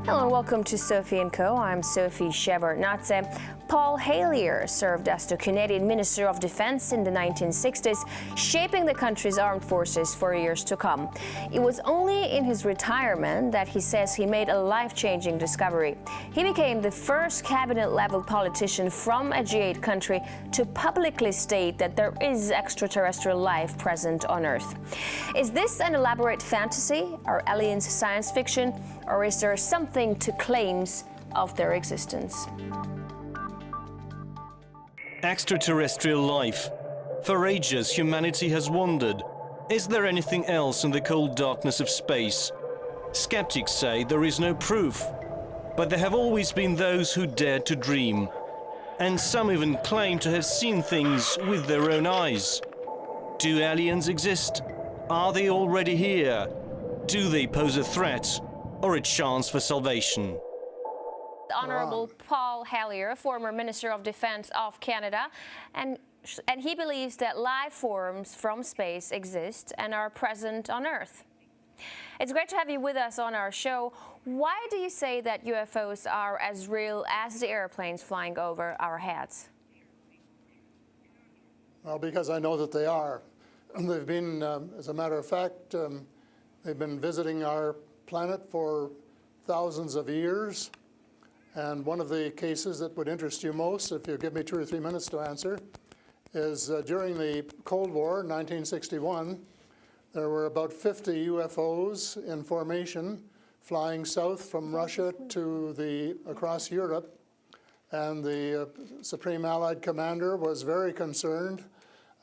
Hello and welcome to Sophie & Co. I'm Sophie Shevardnadze. Paul Hellyer served as the Canadian Minister of Defense in the 1960s, shaping the country's armed forces for years to come. It was only in his retirement that he says he made a life-changing discovery. He became the first cabinet-level politician from a G8 country to publicly state that there is extraterrestrial life present on Earth. Is this an elaborate fantasy? Are aliens science fiction? Or is there something to claims of their existence? Extraterrestrial life. For ages, humanity has wondered, is there anything else in the cold darkness of space? Skeptics say there is no proof, but there have always been those who dared to dream. And some even claim to have seen things with their own eyes. Do aliens exist? Are they already here? Do they pose a threat or a chance for salvation? Honorable Paul Hellyer, former Minister of Defense of Canada, and he believes that life forms from space exist and are present on Earth. It's great to have you with us on our show. Why do you say that UFOs are as real as the airplanes flying over our heads? Well, because I know that they are. They've been, as a matter of fact, they've been visiting our planet for thousands of years. And one of the cases that would interest you most, if you give me 2 or 3 minutes to answer, is during the Cold War, 1961, there were about 50 UFOs in formation flying south from Russia to across Europe. And the Supreme Allied Commander was very concerned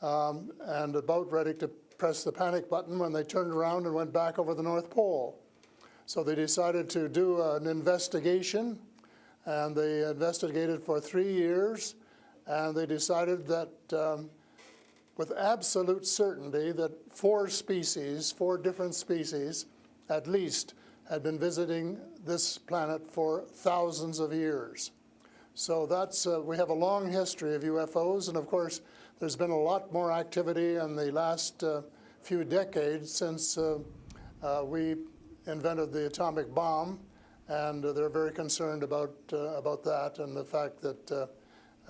and about ready to press the panic button when they turned around and went back over the North Pole. So they decided to do an investigation. And they investigated for 3 years, and they decided that with absolute certainty that 4 different species at least, had been visiting this planet for thousands of years. So that's, we have a long history of UFOs, and of course there's been a lot more activity in the last few decades since we invented the atomic bomb. And they're very concerned about that and the fact that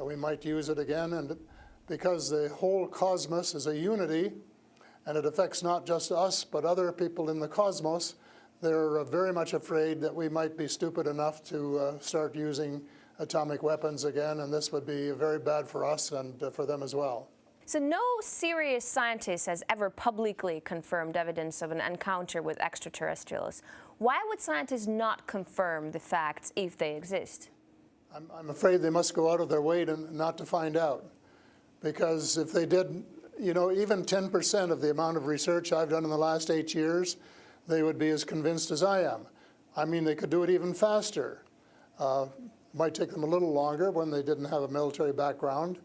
we might use it again. And because the whole cosmos is a unity, and it affects not just us, but other people in the cosmos, they're very much afraid that we might be stupid enough to start using atomic weapons again, and this would be very bad for us and for them as well. So no serious scientist has ever publicly confirmed evidence of an encounter with extraterrestrials. Why would scientists not confirm the facts if they exist? I'm afraid they must go out of their way not to find out. Because if they did, you know, even 10% of the amount of research I've done in the last 8 years, they would be as convinced as I am. I mean, they could do it even faster. It might take them a little longer when they didn't have a military background.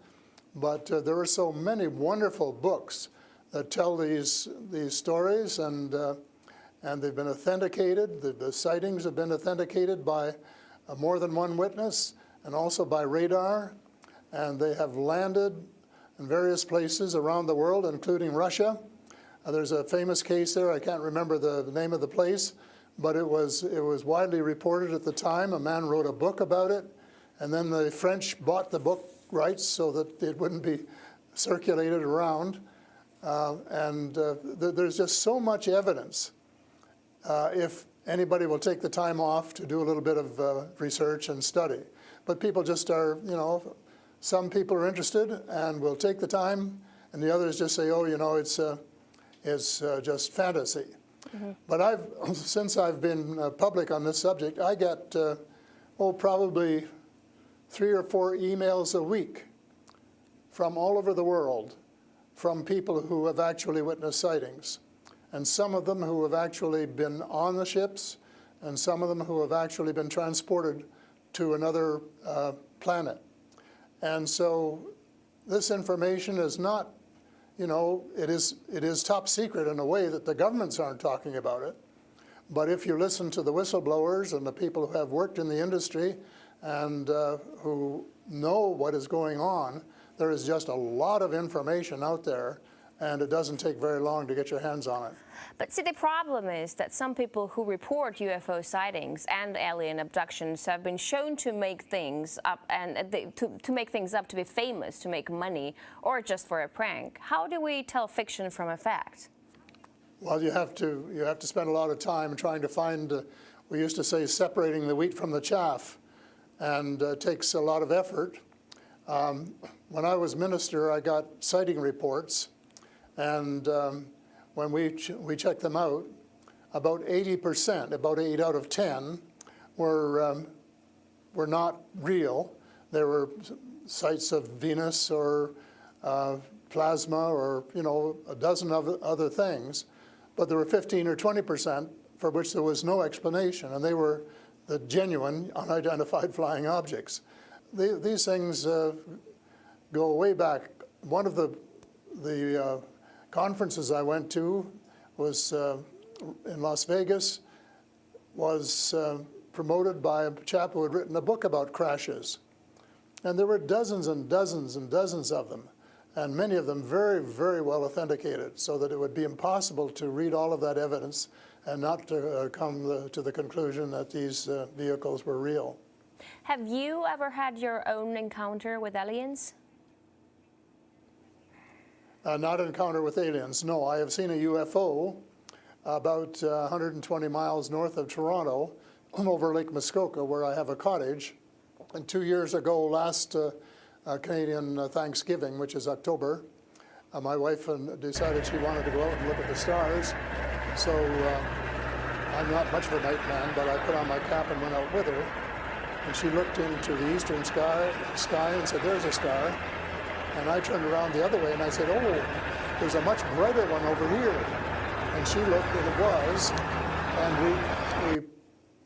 But there are so many wonderful books that tell these stories, and they've been authenticated. The sightings have been authenticated by more than one witness, and also by radar. And they have landed in various places around the world, including Russia. There's a famous case there. I can't remember the name of the place, but it was widely reported at the time. A man wrote a book about it, and then the French bought the book rights so that it wouldn't be circulated around. There's just so much evidence. If anybody will take the time off to do a little bit of research and study. But people just are, you know, some people are interested and will take the time, and the others just say, oh, you know, it's just fantasy. Mm-hmm. But since I've been public on this subject, I get, probably 3 or 4 emails a week from all over the world from people who have actually witnessed sightings. And some of them who have actually been on the ships, and some of them who have actually been transported to another planet. And so this information is not, you know, it is top secret in a way that the governments aren't talking about it. But if you listen to the whistleblowers and the people who have worked in the industry and who know what is going on, there is just a lot of information out there and it doesn't take very long to get your hands on it. But see, the problem is that some people who report UFO sightings and alien abductions have been shown to make things up to make things up to be famous, to make money, or just for a prank. How do we tell fiction from a fact? Well, you have to spend a lot of time trying to find. We used to say separating the wheat from the chaff, and it takes a lot of effort. When I was minister, I got sighting reports, and when we checked them out, about 80%, about 8 out of 10, were not real. There were sights of Venus or plasma or a dozen other things, but there were 15 or 20% for which there was no explanation, and they were the genuine unidentified flying objects. These things go way back. One of the conferences I went to was in Las Vegas, was promoted by a chap who had written a book about crashes. And there were dozens and dozens and dozens of them, and many of them very, very well authenticated, so that it would be impossible to read all of that evidence and not to come to the conclusion that these vehicles were real. Have you ever had your own encounter with aliens? Not an encounter with aliens, no. I have seen a UFO about 120 miles north of Toronto over Lake Muskoka, where I have a cottage. And 2 years ago, last Canadian Thanksgiving, which is October, my wife decided she wanted to go out and look at the stars. So I'm not much of a night man, but I put on my cap and went out with her. And she looked into the eastern sky and said, "There's a star." And I turned around the other way and I said, "Oh, there's a much brighter one over here." And she looked, and it was. And we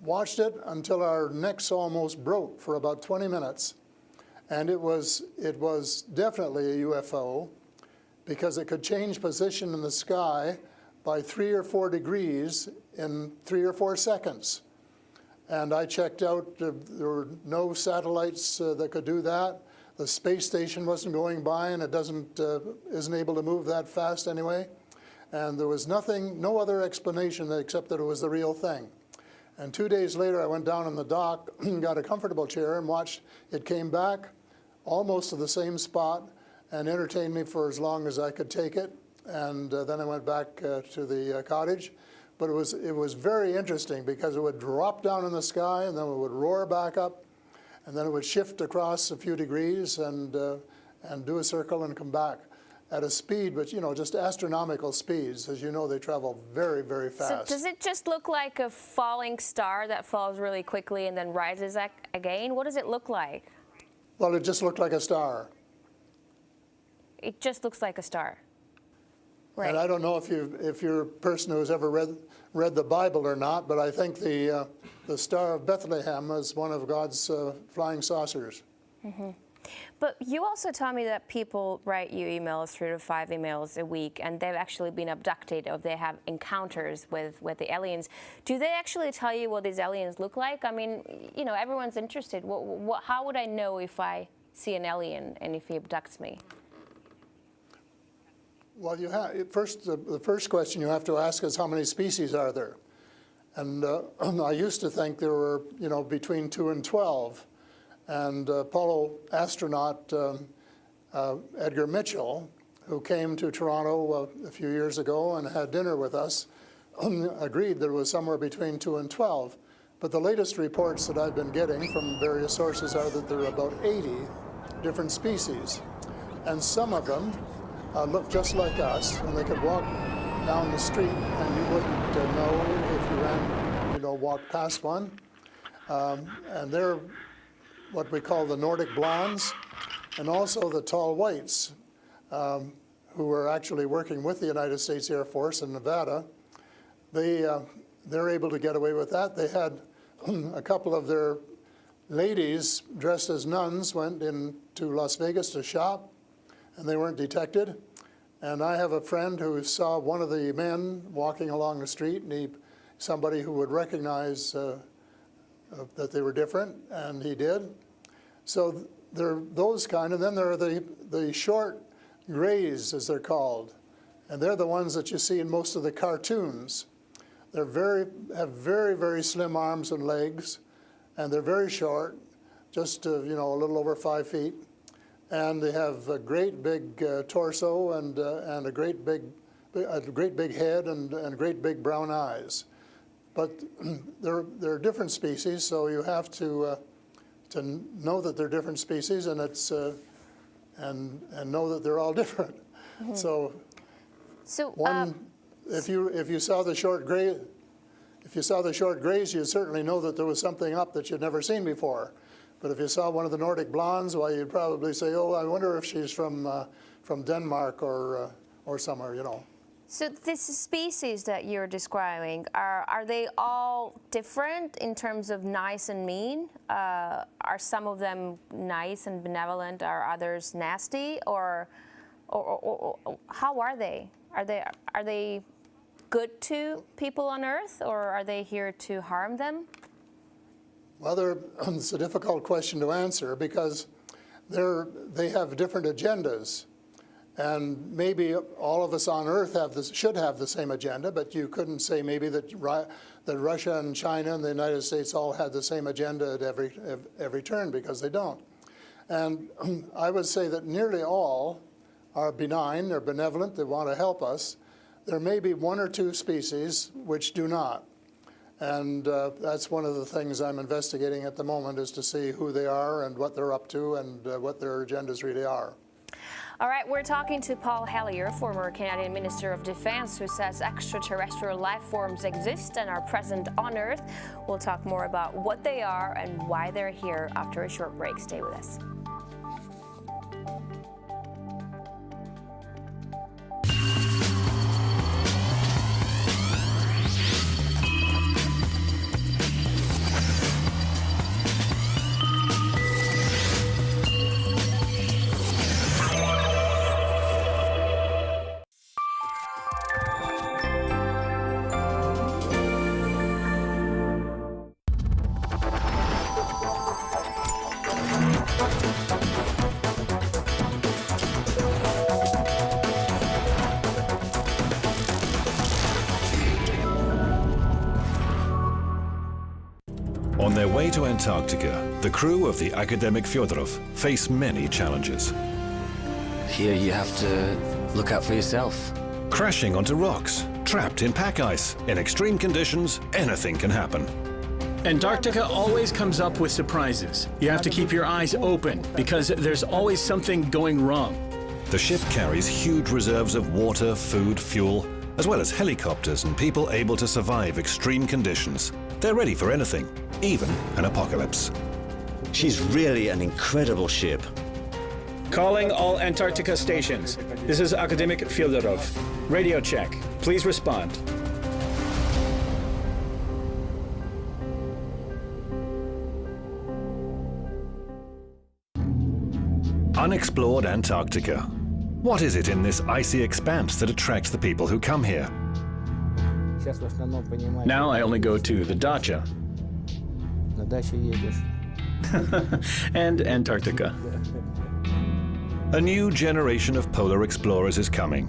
watched it until our necks almost broke for about 20 minutes. And it was definitely a UFO, because it could change position in the sky by 3 or 4 degrees in 3 or 4 seconds. And I checked out, there were no satellites that could do that. The space station wasn't going by, and it isn't able to move that fast anyway. And there was no other explanation except that it was the real thing. And 2 days later, I went down on the dock, got a comfortable chair, and watched it came back almost to the same spot and entertained me for as long as I could take it. And then I went back to the cottage. But it was very interesting, because it would drop down in the sky, and then it would roar back up, and then it would shift across a few degrees and do a circle and come back at a speed, but just astronomical speeds. As you know, they travel very, very fast. So does it just look like a falling star that falls really quickly and then rises again? What does it look like? Well, it just looked like a star. It just looks like a star. Right. And I don't know if you're a person who's ever read the Bible or not, but I think the Star of Bethlehem is one of God's flying saucers. Mm-hmm. But you also tell me that people write you emails, 3 to 5 emails a week, and they've actually been abducted, or they have encounters with the aliens. Do they actually tell you what these aliens look like? I mean, everyone's interested. How would I know if I see an alien and if he abducts me? Well, the first question you have to ask is, how many species are there? And I used to think there were, between 2 and 12. And Apollo astronaut Edgar Mitchell, who came to Toronto a few years ago and had dinner with us, agreed that it was somewhere between 2 and 12. But the latest reports that I've been getting from various sources are that there are about 80 different species. And some of them look just like us, and they could walk down the street and you wouldn't know if you walked past one. And they're what we call the Nordic blondes, and also the tall whites, who were actually working with the United States Air Force in Nevada. They're able to get away with that. They had a couple of their ladies dressed as nuns went into Las Vegas to shop, and they weren't detected. And I have a friend who saw one of the men walking along the street, and somebody who would recognize that they were different, and he did. So there are those kind, and then there are the short grays, as they're called, and they're the ones that you see in most of the cartoons. They're have very, very slim arms and legs, and they're very short, just a little over 5 feet, and they have a great big torso and a great big head and great big brown eyes. But they're different species, so you have to know that they're different species, and it's and know that they're all different. Mm-hmm. So if you saw the short gray, you'd certainly know that there was something up that you'd never seen before. But if you saw one of the Nordic blondes, well, you'd probably say, "Oh, I wonder if she's from Denmark or somewhere," So this species that you're describing, are they all different in terms of nice and mean? Are some of them nice and benevolent? Are others nasty? Or how are they? Are they good to people on Earth, or are they here to harm them? Well, it's a difficult question to answer because they have different agendas. And maybe all of us on Earth should have the same agenda, but you couldn't say maybe that Russia and China and the United States all had the same agenda at every turn, because they don't. And I would say that nearly all are benign, they're benevolent, they want to help us. There may be one or two species which do not. And that's one of the things I'm investigating at the moment, is to see who they are and what they're up to and what their agendas really are. All right, we're talking to Paul Hellyer, former Canadian Minister of Defense, who says extraterrestrial life forms exist and are present on Earth. We'll talk more about what they are and why they're here after a short break. Stay with us. On their way to Antarctica, the crew of the academic Fyodorov face many challenges. Here you have to look out for yourself. Crashing onto rocks, trapped in pack ice. In extreme conditions, anything can happen. Antarctica always comes up with surprises. You have to keep your eyes open because there's always something going wrong. The ship carries huge reserves of water, food, fuel, as well as helicopters and people able to survive extreme conditions. They're ready for anything, even an apocalypse. She's really an incredible ship. Calling all Antarctica stations. This is Academic Fyodorov. Radio check. Please respond. Unexplored Antarctica. What is it in this icy expanse that attracts the people who come here? Now I only go to the dacha and Antarctica. A new generation of polar explorers is coming.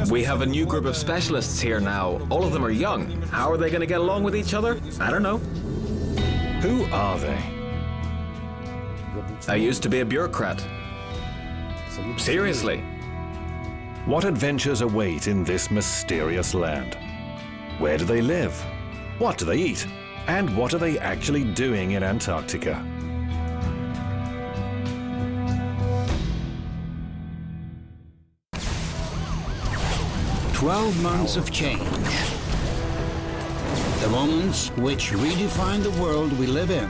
We have a new group of specialists here now. All of them are young. How are they going to get along with each other? I don't know. Who are they? I used to be a bureaucrat. Seriously. What adventures await in this mysterious land? Where do they live? What do they eat? And what are they actually doing in Antarctica? "12 months of change. The moments which redefine the world we live in.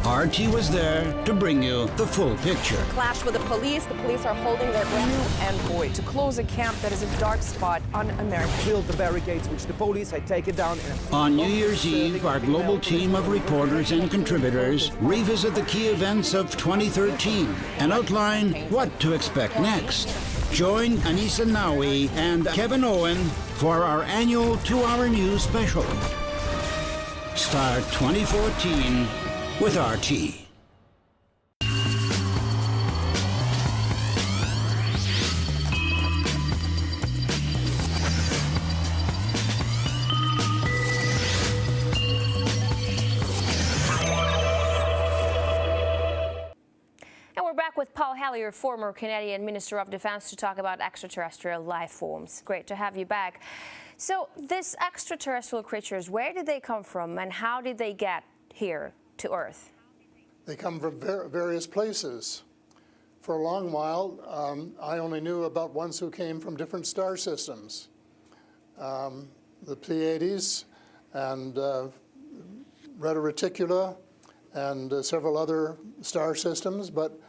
RT was there to bring you the full picture. Clash with the police. The police are holding their new envoy to close a camp that is a dark spot on American. Build the barricades which the police had taken down. On New Year's Eve, our global team of reporters and contributors revisit the key events of 2013 and outline what to expect next. Join Anissa Nawi and Kevin Owen for our annual 2-hour news special. Start 2014 with RT. Hellyer, former Canadian Minister of Defense, to talk about extraterrestrial life forms. Great to have you back. So these extraterrestrial creatures, where did they come from and how did they get here to Earth? They come from various places. For a long while, I only knew about ones who came from different star systems. The Pleiades and Reta Reticula and several other star systems, but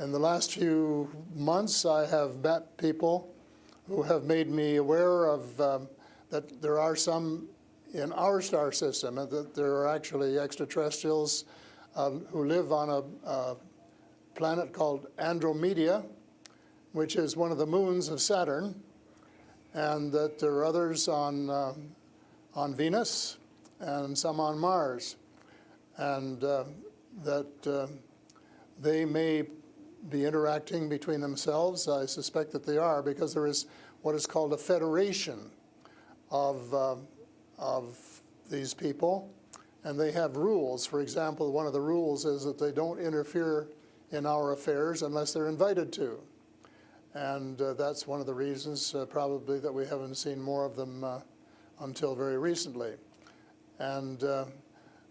in the last few months I have met people who have made me aware of that there are some in our star system, and that there are actually extraterrestrials who live on a planet called Andromeda, which is one of the moons of Saturn, and that there are others on Venus and some on Mars, and that they may be interacting between themselves. I suspect that they are, because there is what is called a federation of these people, and they have rules. For example, one of the rules is that they don't interfere in our affairs unless they're invited to. And that's one of the reasons probably that we haven't seen more of them until very recently. And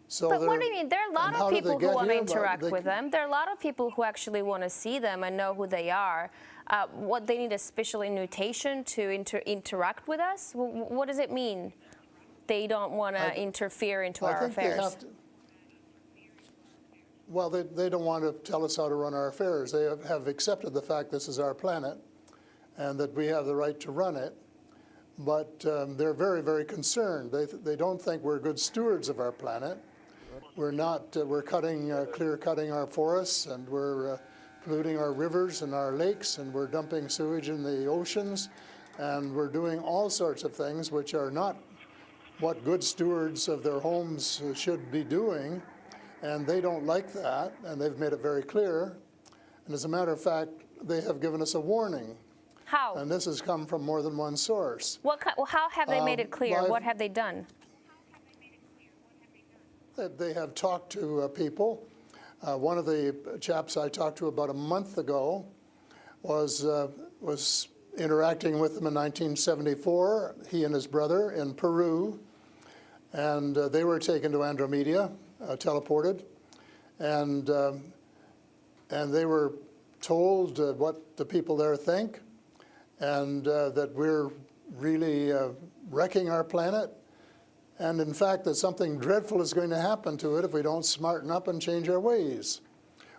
so but what do you mean? There are a lot of people who want to interact with them. There are a lot of people who actually want to see them and know who they are. What, they need a special invitation to interact with us? What does it mean? They don't want to interfere into our affairs. Well, they don't want to tell us how to run our affairs. They have accepted the fact this is our planet and that we have the right to run it. But they're very, very concerned. They don't think we're good stewards of our planet. We're not. We're clear-cutting our forests, and we're polluting our rivers and our lakes, and we're dumping sewage in the oceans, and we're doing all sorts of things which are not what good stewards of their homes should be doing. And they don't like that, and they've made it very clear. And as a matter of fact, they have given us a warning. How? And this has come from more than one source. How have they made it clear? What have they done? They have talked to people. One of the chaps I talked to about a month ago was interacting with them in 1974, he and his brother, in Peru. And they were taken to Andromeda, teleported, and they were told what the people there think, and that we're really wrecking our planet, and in fact that something dreadful is going to happen to it if we don't smarten up and change our ways.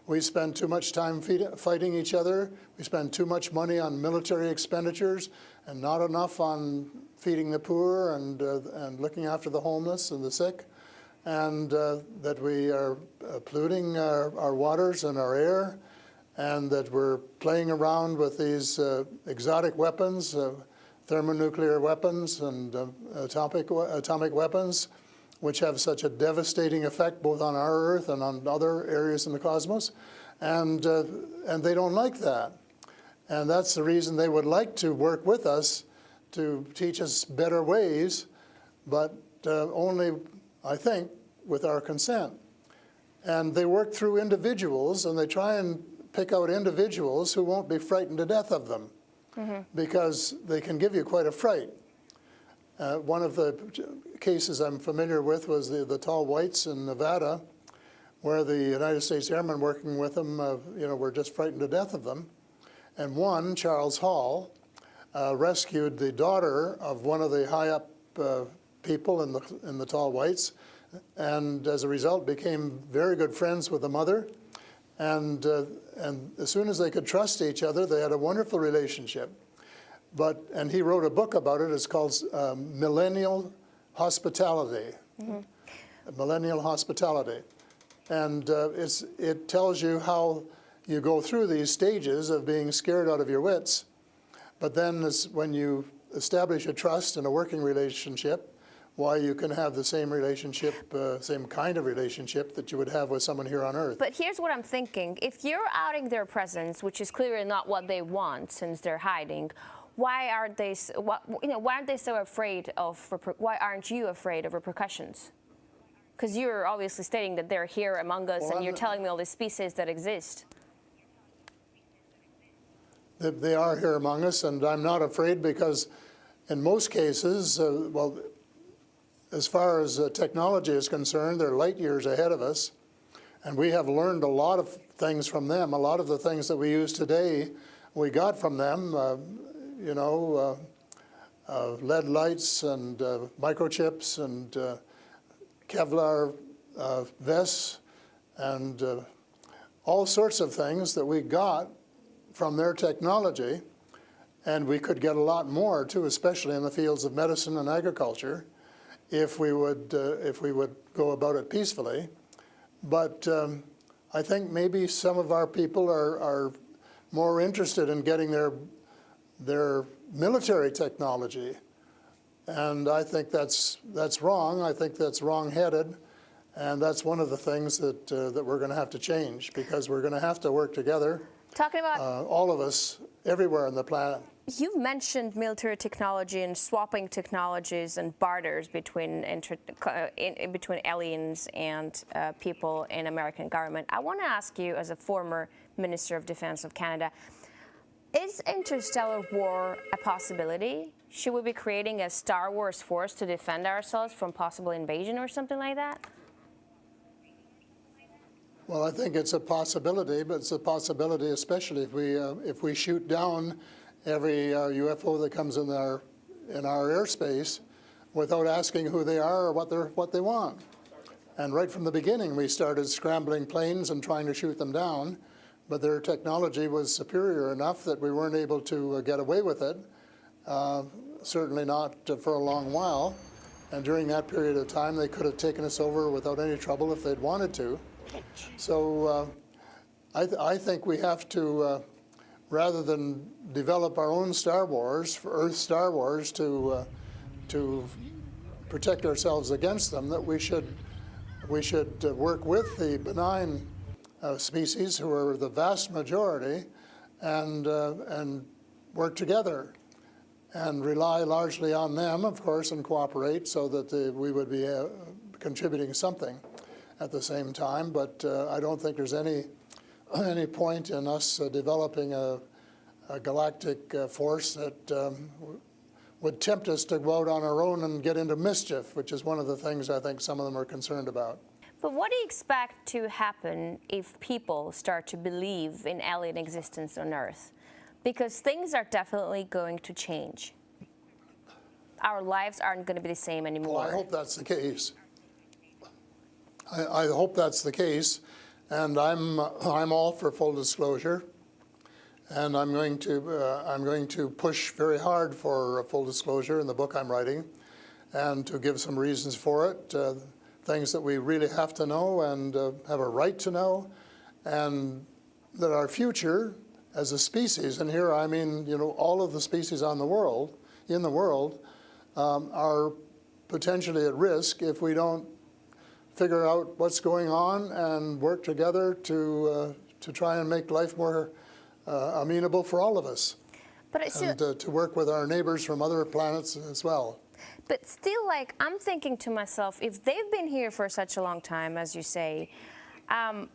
We spend too much time fighting each other. We spend too much money on military expenditures and not enough on feeding the poor and looking after the homeless and the sick. And that we are polluting our waters and our air, and that we're playing around with these exotic weapons, thermonuclear weapons and atomic weapons, which have such a devastating effect both on our Earth and on other areas in the cosmos. And they don't like that. And that's the reason they would like to work with us to teach us better ways, but only, I think, with our consent. And they work through individuals, and they try and pick out individuals who won't be frightened to death of them, because they can give you quite a fright. One of the cases I'm familiar with was the tall whites in Nevada, where the United States Airmen working with them, were just frightened to death of them. And one, Charles Hall, rescued the daughter of one of the high-up people in the tall whites, and as a result became very good friends with the mother. And as soon as they could trust each other, they had a wonderful relationship. And he wrote a book about it. It's called Millennial Hospitality. Millennial Hospitality. And it tells you how you go through these stages of being scared out of your wits. But then when you establish a trust and a working relationship, why you can have the same relationship, same kind of relationship that you would have with someone here on Earth. But here's what I'm thinking. If you're outing their presence, which is clearly not what they want since they're hiding, why aren't they so afraid of, why aren't you afraid of repercussions? Because you're obviously stating that they're here among us, and you're telling me all these species that exist. they are here among us, and I'm not afraid because in most cases, well, as far as technology is concerned, they're light years ahead of us, and we have learned a lot of things from them. A lot of the things that we use today, we got from them, you know, lead lights and microchips and Kevlar vests and all sorts of things that we got from their technology, and we could get a lot more too, especially in the fields of medicine and agriculture, if we would go about it peacefully. But I think maybe some of our people are more interested in getting their military technology, and I think that's wrong. I think that's wrong-headed, and that's one of the things that that we're going to have to change, because we're going to have to work together. Talking about all of us, everywhere on the planet. You've mentioned military technology and swapping technologies and barters between between aliens and people in American government. I want to ask you, as a former Minister of Defense of Canada, is interstellar war a possibility? Should we be creating a Star Wars force to defend ourselves from possible invasion or something like that? Well, I think it's a possibility, but it's a possibility especially if we shoot down every UFO that comes in our airspace without asking who they are or what they want. And right from the beginning, we started scrambling planes and trying to shoot them down, but their technology was superior enough that we weren't able to get away with it. Certainly not for a long while. And during that period of time, they could have taken us over without any trouble if they'd wanted to. So I think we have to, rather than develop our own Star Wars, for Earth Star Wars, to protect ourselves against them, that we should work with the benign species, who are the vast majority, and work together and rely largely on them, of course, and cooperate so that we would be contributing something at the same time. But I don't think there's any point in us developing a galactic force that would tempt us to go out on our own and get into mischief, which is one of the things I think some of them are concerned about. But what do you expect to happen if people start to believe in alien existence on Earth? Because things are definitely going to change. Our lives aren't going to be the same anymore. Well, I hope that's the case. I hope that's the case, and I'm all for full disclosure, and I'm going to push very hard for full disclosure in the book I'm writing, and to give some reasons for it, things that we really have to know and have a right to know, and that our future as a species, and here I mean, you know, all of the species in the world, are potentially at risk if we don't figure out what's going on and work together to try and make life more amenable for all of us. But it's and to work with our neighbors from other planets as well. But still, like, I'm thinking to myself, if they've been here for such a long time, as you say, and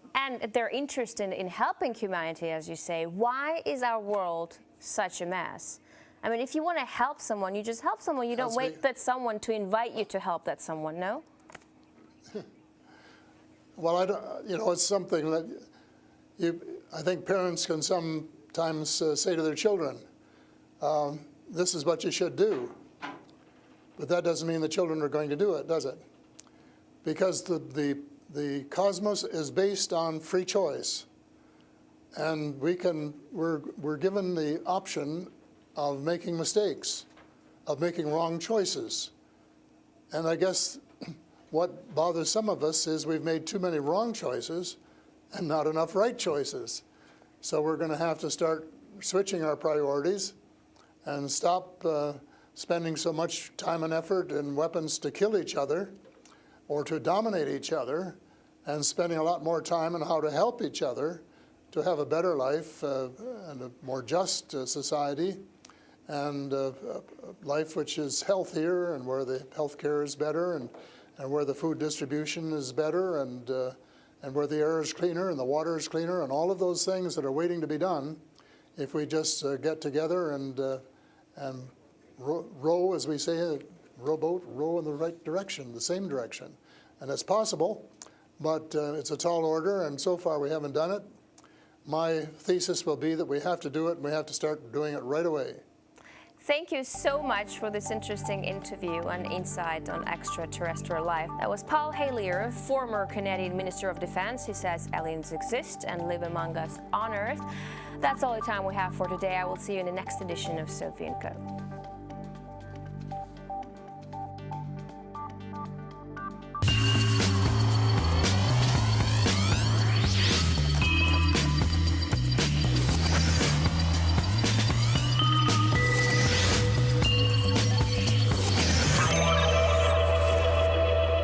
they're interested in helping humanity, as you say, why is our world such a mess? I mean, if you want to help someone, you just help someone. You don't wait for that someone to invite you to help that someone, no? Well, I don't, you know, it's something that I think parents can sometimes say to their children, this is what you should do. But that doesn't mean the children are going to do it, does it? Because the cosmos is based on free choice. And we're given the option of making mistakes, of making wrong choices. And I guess what bothers some of us is we've made too many wrong choices and not enough right choices. So we're going to have to start switching our priorities and stop spending so much time and effort and weapons to kill each other or to dominate each other, and spending a lot more time on how to help each other to have a better life and a more just society, and a life which is healthier and where the health care is better, and where the food distribution is better, and where the air is cleaner and the water is cleaner, and all of those things that are waiting to be done if we just get together and row, as we say, rowboat, row in the right direction, the same direction. And it's possible, but it's a tall order, and so far we haven't done it. My thesis will be that we have to do it, and we have to start doing it right away. Thank you so much for this interesting interview and insight on extraterrestrial life. That was Paul Hellyer, former Canadian Minister of Defense. He says aliens exist and live among us on Earth. That's all the time we have for today. I will see you in the next edition of Sophie & Co.